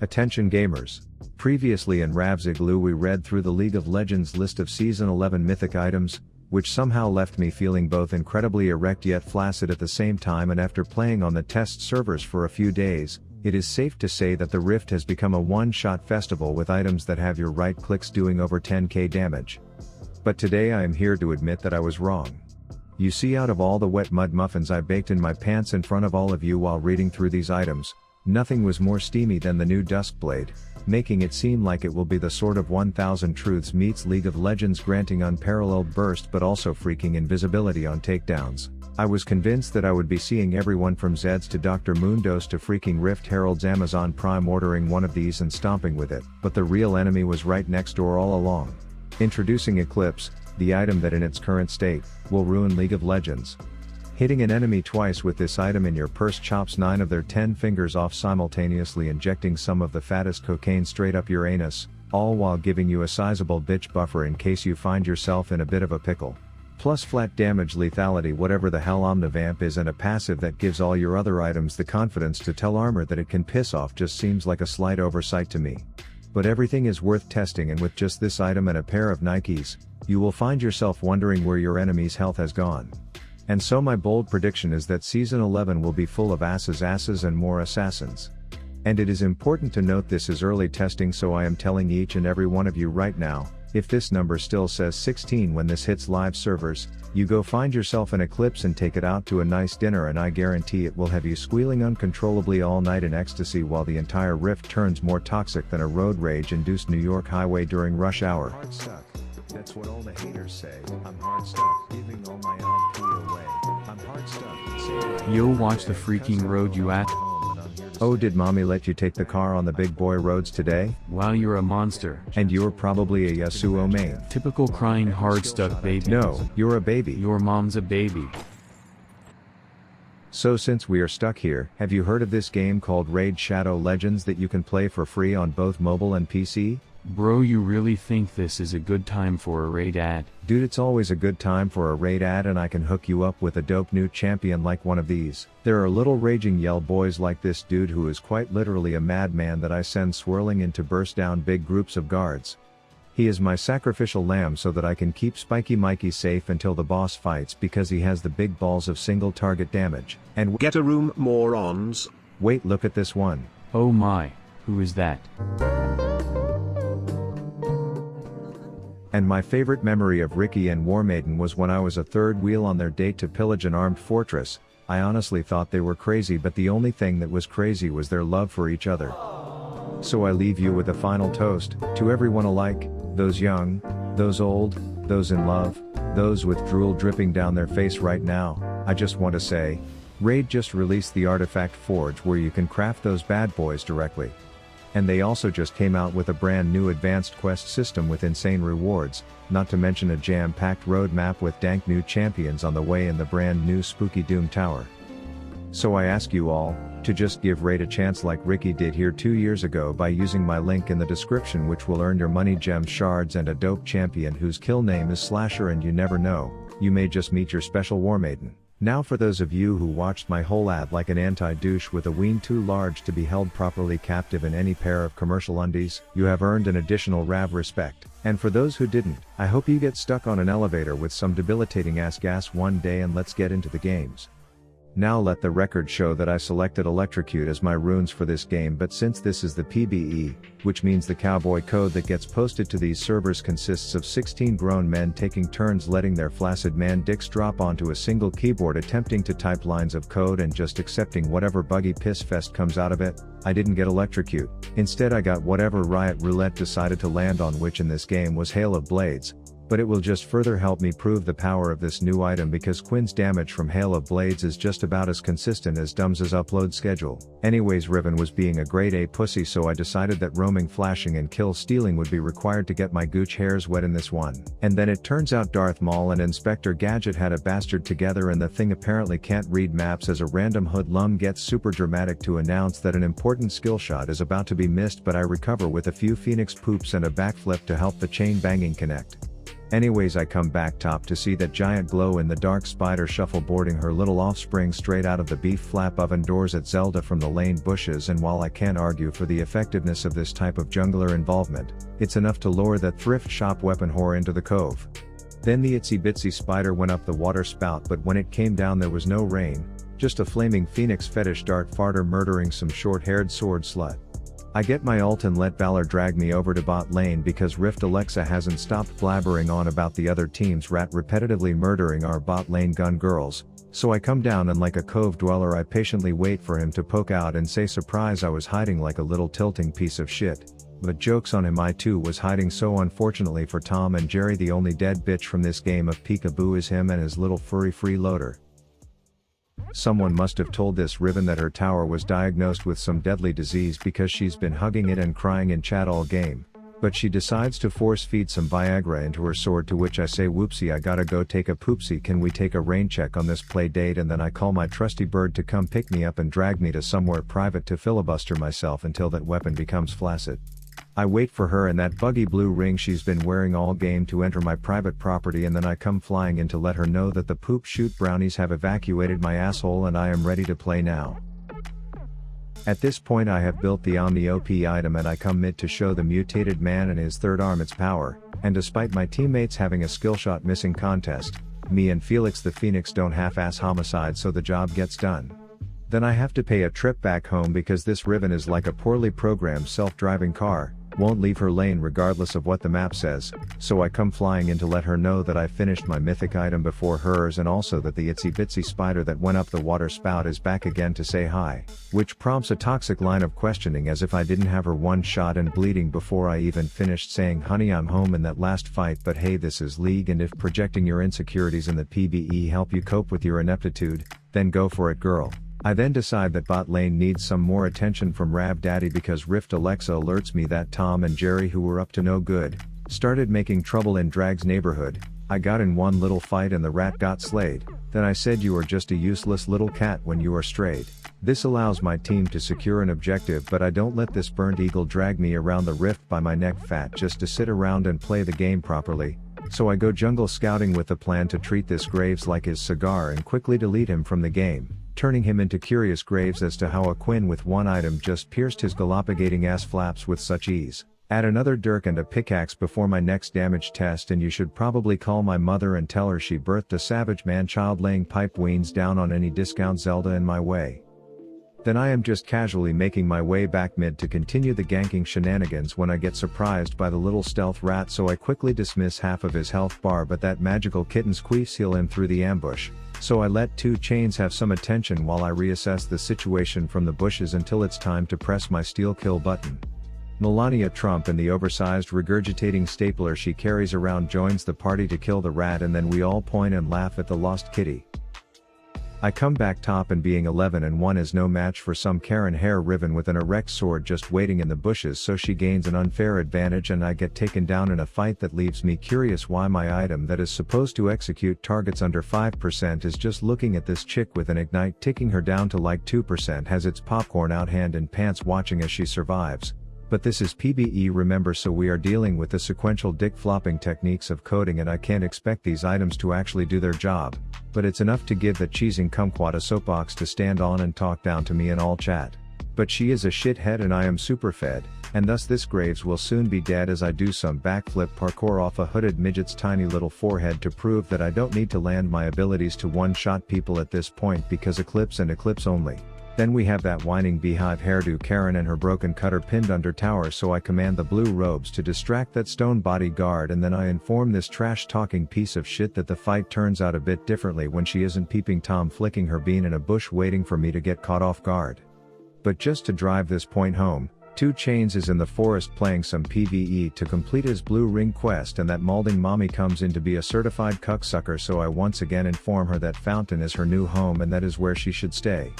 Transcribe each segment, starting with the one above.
Attention gamers. Previously in Rav's Igloo we read through the League of Legends list of Season 11 mythic items, which somehow left me feeling both incredibly erect yet flaccid at the same time, and after playing on the test servers for a few days, it is safe to say that the Rift has become a one-shot festival with items that have your right clicks doing over 10k damage. But today I am here to admit that I was wrong. You see, out of all the wet mud muffins I baked in my pants in front of all of you while reading through these items, nothing was more steamy than the new Duskblade, making it seem like it will be the sort of 1000 Truths meets League of Legends, granting unparalleled burst but also freaking invisibility on takedowns. I was convinced that I would be seeing everyone from Zeds to Dr. Moondos to freaking Rift Herald's Amazon Prime ordering one of these and stomping with it, but the real enemy was right next door all along. Introducing Eclipse, the item that in its current state, will ruin League of Legends. Hitting an enemy twice with this item in your purse chops 9 of their 10 fingers off, simultaneously injecting some of the fattest cocaine straight up your anus, all while giving you a sizable bitch buffer in case you find yourself in a bit of a pickle. Plus flat damage lethality whatever the hell Omnivamp is, and a passive that gives all your other items the confidence to tell armor that it can piss off just seems like a slight oversight to me. But everything is worth testing, and with just this item and a pair of Nikes, you will find yourself wondering where your enemy's health has gone. And so my bold prediction is that Season 11 will be full of asses and more assassins. And it is important to note this is early testing, so I am telling each and every one of you right now, if this number still says 16 when this hits live servers, you go find yourself an Eclipse and take it out to a nice dinner, and I guarantee it will have you squealing uncontrollably all night in ecstasy while the entire Rift turns more toxic than a road rage-induced New York highway during rush hour. Hard stuck. That's what all the haters say. I'm hard stuck, giving all my LP away. I'm hard stuck. Yo, watch the freaking road you at. Oh, did mommy let you take the car on the big boy roads today? Wow, you're a monster. And you're probably a Yasuo main. Typical crying hard stuck baby. No, you're a baby. Your mom's a baby. So since we are stuck here, have you heard of this game called Raid Shadow Legends that you can play for free on both mobile and PC? Bro, you really think this is a good time for a raid ad? Dude, it's always a good time for a raid ad, and I can hook you up with a dope new champion like one of these. There are little raging yell boys like this dude who is quite literally a madman that I send swirling in to burst down big groups of guards. He is my sacrificial lamb so that I can keep Spiky Mikey safe until the boss fights, because he has the big balls of single target damage. And get a room, morons. Wait, look at this one. Oh my, who is that? And my favorite memory of Ricky and Warmaiden was when I was a third wheel on their date to pillage an armed fortress. I honestly thought they were crazy, but the only thing that was crazy was their love for each other. So I leave you with a final toast, to everyone alike, those young, those old, those in love, those with drool dripping down their face right now. I just want to say, Raid just released the Artifact Forge where you can craft those bad boys directly. And they also just came out with a brand new advanced quest system with insane rewards, not to mention a jam-packed roadmap with dank new champions on the way in the brand new spooky Doom Tower. So I ask you all, to just give Raid a chance like Ricky did here 2 years ago by using my link in the description, which will earn your money, gem shards, and a dope champion whose kill name is Slasher, and you never know, you may just meet your special Warmaiden. Now for those of you who watched my whole ad like an anti-douche with a ween too large to be held properly captive in any pair of commercial undies, you have earned an additional Rav respect. And for those who didn't, I hope you get stuck on an elevator with some debilitating ass gas one day, and let's get into the games. Now let the record show that I selected Electrocute as my runes for this game, but since this is the PBE, which means the cowboy code that gets posted to these servers consists of 16 grown men taking turns letting their flaccid man dicks drop onto a single keyboard, attempting to type lines of code and just accepting whatever buggy piss fest comes out of it, I didn't get Electrocute. Instead I got whatever Riot Roulette decided to land on, which in this game was Hail of Blades. But it will just further help me prove the power of this new item, because Quinn's damage from Hail of Blades is just about as consistent as Dumbs' upload schedule. Anyways, Riven was being a grade A pussy, so I decided that roaming, flashing, and kill stealing would be required to get my gooch hairs wet in this one. And then it turns out Darth Maul and Inspector Gadget had a bastard together, and the thing apparently can't read maps as a random hoodlum gets super dramatic to announce that an important skill shot is about to be missed, but I recover with a few Phoenix poops and a backflip to help the chain banging connect. Anyways, I come back top to see that giant glow in the dark spider shuffleboarding her little offspring straight out of the beef flap oven doors at Zelda from the lane bushes, and while I can't argue for the effectiveness of this type of jungler involvement, it's enough to lure that thrift shop weapon whore into the cove. Then the itsy bitsy spider went up the water spout, but when it came down there was no rain, just a flaming phoenix fetish dart farter murdering some short-haired sword slut. I get my ult and let Valor drag me over to bot lane because Rift Alexa hasn't stopped blabbering on about the other team's rat repetitively murdering our bot lane gun girls, so I come down and like a cove dweller I patiently wait for him to poke out and say surprise I was hiding like a little tilting piece of shit. But joke's on him, I too was hiding, so unfortunately for Tom and Jerry the only dead bitch from this game of peekaboo is him and his little furry freeloader. Someone must have told this Riven that her tower was diagnosed with some deadly disease because she's been hugging it and crying in chat all game, but she decides to force feed some Viagra into her sword, to which I say whoopsie I gotta go take a poopsie, can we take a rain check on this play date? And then I call my trusty bird to come pick me up and drag me to somewhere private to filibuster myself until that weapon becomes flaccid. I wait for her in that buggy blue ring she's been wearing all game to enter my private property, and then I come flying in to let her know that the poop shoot brownies have evacuated my asshole and I am ready to play now. At this point I have built the Omni OP item and I come mid to show the mutated man and his third arm its power, and despite my teammates having a skillshot missing contest, me and Felix the Phoenix don't half-ass homicide, so the job gets done. Then I have to pay a trip back home because this Riven is like a poorly programmed self-driving car, won't leave her lane regardless of what the map says, so I come flying in to let her know that I finished my mythic item before hers, and also that the itsy bitsy spider that went up the water spout is back again to say hi, which prompts a toxic line of questioning as if I didn't have her one shot and bleeding before I even finished saying honey I'm home in that last fight, but hey this is League, and if projecting your insecurities in the PvE help you cope with your ineptitude, then go for it girl. I then decide that bot lane needs some more attention from Rab Daddy because Rift Alexa alerts me that Tom and Jerry, who were up to no good, started making trouble in Drag's neighborhood. I got in one little fight and the rat got slayed. Then I said you are just a useless little cat when you are strayed. This allows my team to secure an objective, but I don't let this burnt eagle drag me around the rift by my neck fat just to sit around and play the game properly. So I go jungle scouting with the plan to treat this Graves like his cigar and quickly delete him from the game, turning him into curious Graves as to how a Quinn with one item just pierced his galapagating ass flaps with such ease. Add another dirk and a pickaxe before my next damage test, and you should probably call my mother and tell her she birthed a savage man-child laying pipe weens down on any discount Zelda in my way. Then I am just casually making my way back mid to continue the ganking shenanigans when I get surprised by the little stealth rat, so I quickly dismiss half of his health bar, but that magical kitten squeeze heal him through the ambush, so I let 2 Chains have some attention while I reassess the situation from the bushes until it's time to press my steel kill button. Melania Trump in the oversized regurgitating stapler she carries around joins the party to kill the rat, and then we all point and laugh at the lost kitty. I come back top, and being 11-1 is no match for some Karen hair Riven with an erect sword just waiting in the bushes, so she gains an unfair advantage and I get taken down in a fight that leaves me curious why my item that is supposed to execute targets under 5% is just looking at this chick with an ignite ticking her down to like 2%, has its popcorn out hand in pants watching as she survives. But this is PvE, remember, so we are dealing with the sequential dick flopping techniques of coding, and I can't expect these items to actually do their job, but it's enough to give that cheesing kumquat a soapbox to stand on and talk down to me in all chat. But she is a shithead and I am super fed, and thus this Graves will soon be dead as I do some backflip parkour off a hooded midget's tiny little forehead to prove that I don't need to land my abilities to one-shot people at this point because Eclipse and Eclipse only. Then we have that whining beehive hairdo Karen and her broken cutter pinned under tower, so I command the blue robes to distract that stone bodyguard, and then I inform this trash-talking piece of shit that the fight turns out a bit differently when she isn't peeping Tom flicking her bean in a bush waiting for me to get caught off guard. But just to drive this point home, 2 Chains is in the forest playing some PvE to complete his blue ring quest, and that malding mommy comes in to be a certified cucksucker, so I once again inform her that Fountain is her new home and that is where she should stay.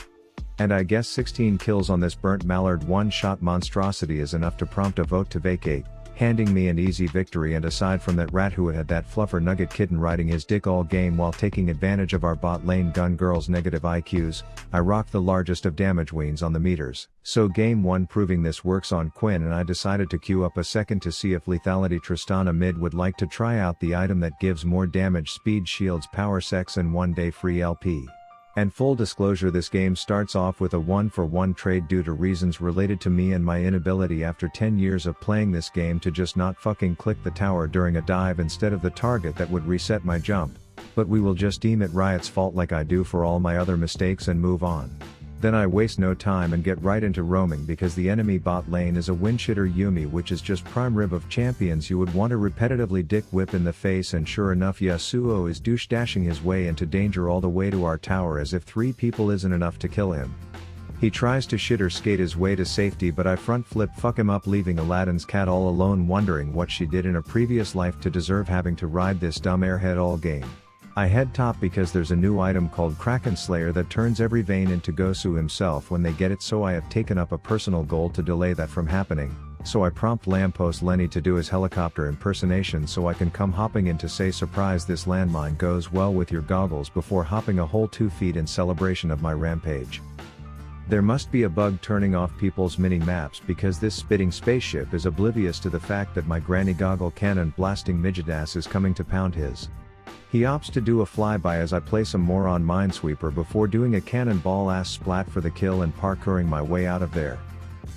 And I guess 16 kills on this burnt mallard one-shot monstrosity is enough to prompt a vote to vacate, handing me an easy victory, and aside from that rat who had that fluffer nugget kitten riding his dick all game while taking advantage of our bot lane gun girl's negative IQs, I rocked the largest of damage weens on the meters. So game 1 proving this works on Quinn, and I decided to queue up a second to see if Lethality Tristana mid would like to try out the item that gives more damage, speed, shields, power, sex and 1 day free LP. And full disclosure, this game starts off with a 1-for-1 trade due to reasons related to me and my inability after 10 years of playing this game to just not fucking click the tower during a dive instead of the target that would reset my jump. But we will just deem it Riot's fault like I do for all my other mistakes and move on. Then I waste no time and get right into roaming because the enemy bot lane is a windshitter Yuumi, which is just prime rib of champions you would want to repetitively dick whip in the face, and sure enough Yasuo is douche dashing his way into danger all the way to our tower as if 3 people isn't enough to kill him. He tries to shitter skate his way to safety, but I front flip fuck him up, leaving Aladdin's cat all alone wondering what she did in a previous life to deserve having to ride this dumb airhead all game. I head top because there's a new item called Kraken Slayer that turns every Vayne into Gosu himself when they get it, so I have taken up a personal goal to delay that from happening, so I prompt Lamppost Lenny to do his helicopter impersonation so I can come hopping in to say surprise, this landmine goes well with your goggles, before hopping a whole 2 feet in celebration of my rampage. There must be a bug turning off people's mini-maps because this spitting spaceship is oblivious to the fact that my granny goggle cannon blasting midget ass is coming to pound his. He opts to do a flyby as I play some more on Minesweeper before doing a cannonball ass splat for the kill and parkouring my way out of there.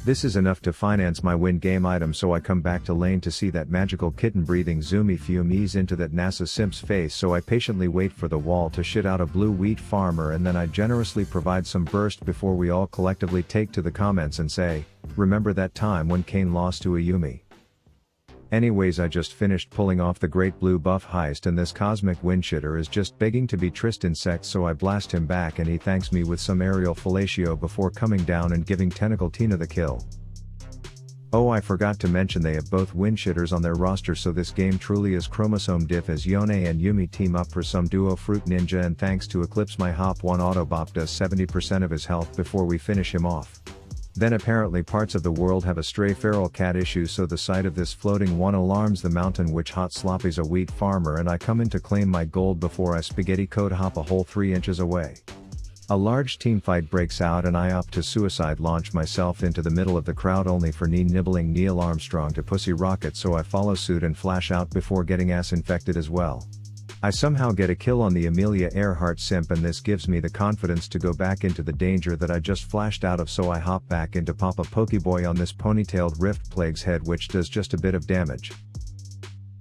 This is enough to finance my win game item, so I come back to lane to see that magical kitten breathing Zoomy fume ease into that NASA simp's face, so I patiently wait for the wall to shit out a blue wheat farmer, and then I generously provide some burst before we all collectively take to the comments and say, remember that time when Kane lost to a Yuumi? Anyways, I just finished pulling off the great blue buff heist, and this cosmic windshitter is just begging to be Tristan Sex, so I blast him back and he thanks me with some aerial fellatio before coming down and giving Tentacle Tina the kill. Oh, I forgot to mention they have both windshitters on their roster, so this game truly is chromosome diff as Yone and Yuumi team up for some duo fruit ninja, and thanks to Eclipse my Hop 1 Autobop does 70% of his health before we finish him off. Then apparently parts of the world have a stray feral cat issue, so the sight of this floating one alarms the mountain witch hot sloppies a wheat farmer, and I come in to claim my gold before I spaghetti code hop a whole 3 inches away. A large teamfight breaks out and I opt to suicide launch myself into the middle of the crowd, only for knee-nibbling Neil Armstrong to pussy rocket, so I follow suit and flash out before getting ass infected as well. I somehow get a kill on the Amelia Earhart simp, and this gives me the confidence to go back into the danger that I just flashed out of, so I hop back into Papa Pokeboy on this ponytailed Rift Plague's head, which does just a bit of damage.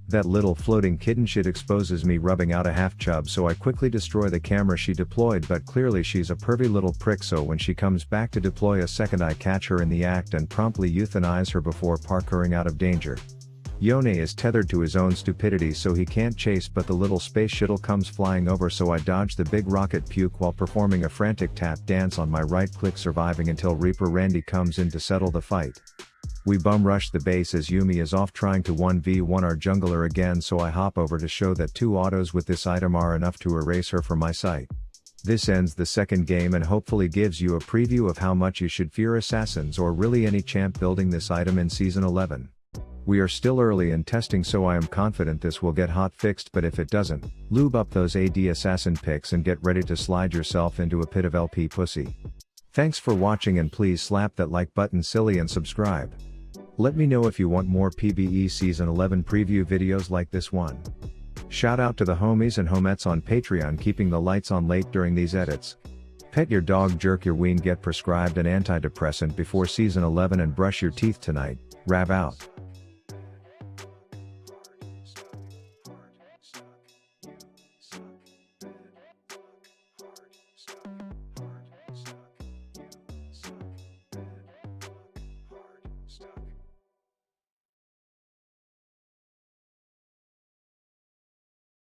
That little floating kitten shit exposes me rubbing out a half chub, so I quickly destroy the camera she deployed, but clearly she's a pervy little prick, so when she comes back to deploy a second I catch her in the act and promptly euthanize her before parkouring out of danger. Yone is tethered to his own stupidity, so he can't chase, but the little space shuttle comes flying over, so I dodge the big rocket puke while performing a frantic tap dance on my right click, surviving until Reaper Randy comes in to settle the fight. We bum rush the base as Yuumi is off trying to 1v1 our jungler again, so I hop over to show that 2 autos with this item are enough to erase her from my sight. This ends the second game and hopefully gives you a preview of how much you should fear assassins, or really any champ building this item in Season 11. We are still early in testing, so I am confident this will get hot fixed, but if it doesn't, lube up those AD assassin picks and get ready to slide yourself into a pit of LP pussy. Thanks for watching, and please slap that like button silly and subscribe. Let me know if you want more PvE Season 11 preview videos like this one. Shout out to the homies and homettes on Patreon keeping the lights on late during these edits. Pet your dog, jerk your ween, get prescribed an antidepressant before Season 11, and brush your teeth tonight. Rav out.